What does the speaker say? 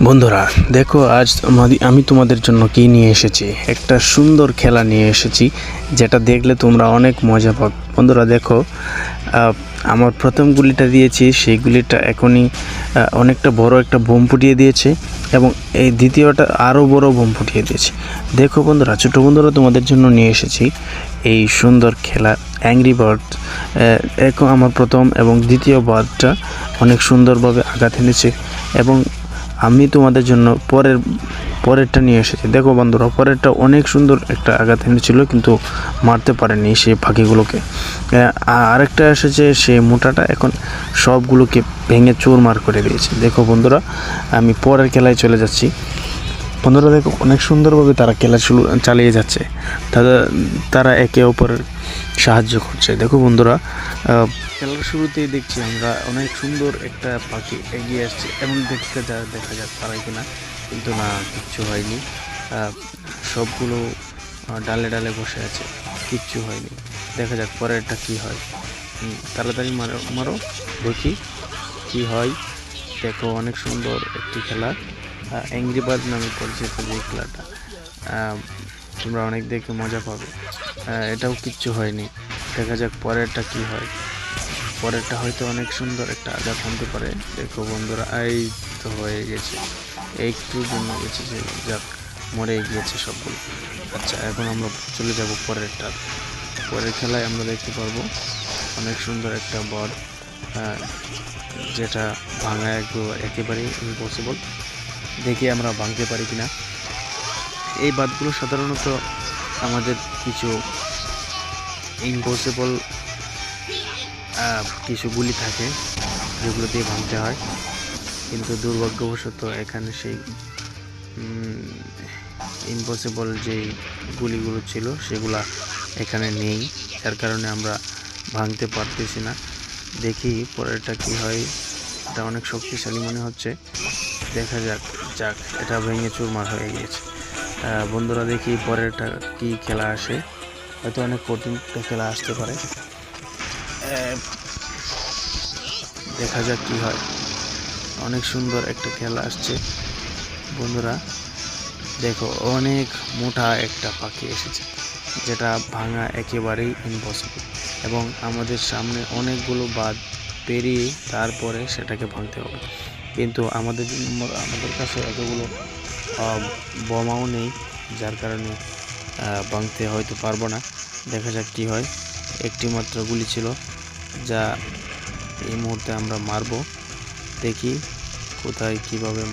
বন্ধুরা দেখো, আজ আমি তোমাদের জন্য কি নিয়ে এসেছি। একটা সুন্দর খেলা নিয়ে এসেছি, যেটা দেখলে তোমরা অনেক মজা পাবে। বন্ধুরা দেখো, আমার প্রথম গুলিটা দিয়েছি, সেই গুলিটা এখনই অনেকটা বড় একটা বোম ফুটিয়ে দিয়েছে, এবং এই দ্বিতীয়টা আরও বড় বোম ফুটিয়ে দিয়েছে। দেখো বন্ধুরা, ছোটো বন্ধুরা, তোমাদের জন্য নিয়ে এসেছি এই সুন্দর খেলা অ্যাংরি বার্ড। এখন আমার প্রথম এবং দ্বিতীয় বার্ডটা অনেক সুন্দরভাবে আঘাত এনেছে, এবং আমি তোমাদের জন্য পরেরটা নিয়ে এসেছি। দেখো বন্ধুরা, পরেরটা অনেক সুন্দর একটা আঘাত এনেছিল, কিন্তু মারতে পারেনি সেই পাখিগুলোকে। আরেকটা এসেছে, সেই মোটাটা এখন সবগুলোকে ভেঙে চুরমার করে দিয়েছে। দেখো বন্ধুরা, আমি পরের খেলায় চলে যাচ্ছি। বন্ধুরা দেখো, অনেক সুন্দরভাবে তারা খেলা চালিয়ে যাচ্ছে। তারা একে অপরের সাহায্য করছে। দেখো বন্ধুরা, খেলার শুরুতেই দেখছি আমরা অনেক সুন্দর একটা পাখি এগিয়ে আসছে, এবং দেখা যাক পারে কিনা, কিন্তু না, কিচ্ছু হয়নি। সবগুলো ডালে ডালে বসে আছে, কিচ্ছু হয়নি। দেখা যাক পরেরটা কি হয়। তাড়াতাড়ি মারো দেখি কি হয়। দেখো, অনেক সুন্দর একটি খেলা, অ্যাংরি বার্ড নামে পরিচিত যে খেলাটা, তোমরা অনেক দেখে মজা পাবে। এটাও কিচ্ছু হয়নি। দেখা যাক পরেরটা কি হয়। পরেরটা হয়তো অনেক সুন্দর একটা আঘাত আনতে পারে। দেখো বন্ধুরা, এই তো হয়ে গেছে, একটুর জন্য গেছে, যে যাক, মরে গিয়েছে সবগুলো। আচ্ছা, এখন আমরা চলে যাব পরের খেলায়। আমরা দেখতে পারবো অনেক সুন্দর একটা বল, যেটা ভাঙা একেবারেই ইম্পসিবল। দেখি আমরা ভাঙতে পারি কিনা। এই বাঁধগুলো সাধারণত আমাদের কিছু ইম্পসিবল কিছু গুলি থাকে, যেগুলো দিয়ে ভাঙতে হয়, কিন্তু দুর্ভাগ্যবশত এখানে সেই ইম্পসিবল যেই গুলিগুলো ছিল সেগুলা এখানে নেই, যার কারণে আমরা ভাঙতে পারতেছি না। দেখি পরেরটা কি হয়। এটা অনেক শক্তিশালী মনে হচ্ছে। দেখা যাক, এটা ভেঙে চুরমার হয়ে গিয়েছে। বন্ধুরা দেখি পরেরটা কি খেলা আসে। হয়তো অনেক কঠিন খেলা আসতে পারে। দেখা যাক কি হয়। অনেক সুন্দর একটা খেলা আসছে। বন্ধুরা দেখো, অনেক মোটা একটা পাখি এসেছে, যেটা ভাঙা একেবারেই ইম্পসিবল, এবং আমাদের সামনে অনেকগুলো বাঁধ পেরিয়ে তারপরে সেটাকে ভাঙতে হবে। কিন্তু আমাদের কাছে এতগুলো বোমাও নেই, যার কারণে ভাঙতে হয়তো পারবো না। দেখা যাক কি হয়। একটি মাত্র গুলি ছিল, যা এই মুহূর্তে আমরা মারবো। দেখি কোথায় কিভাবে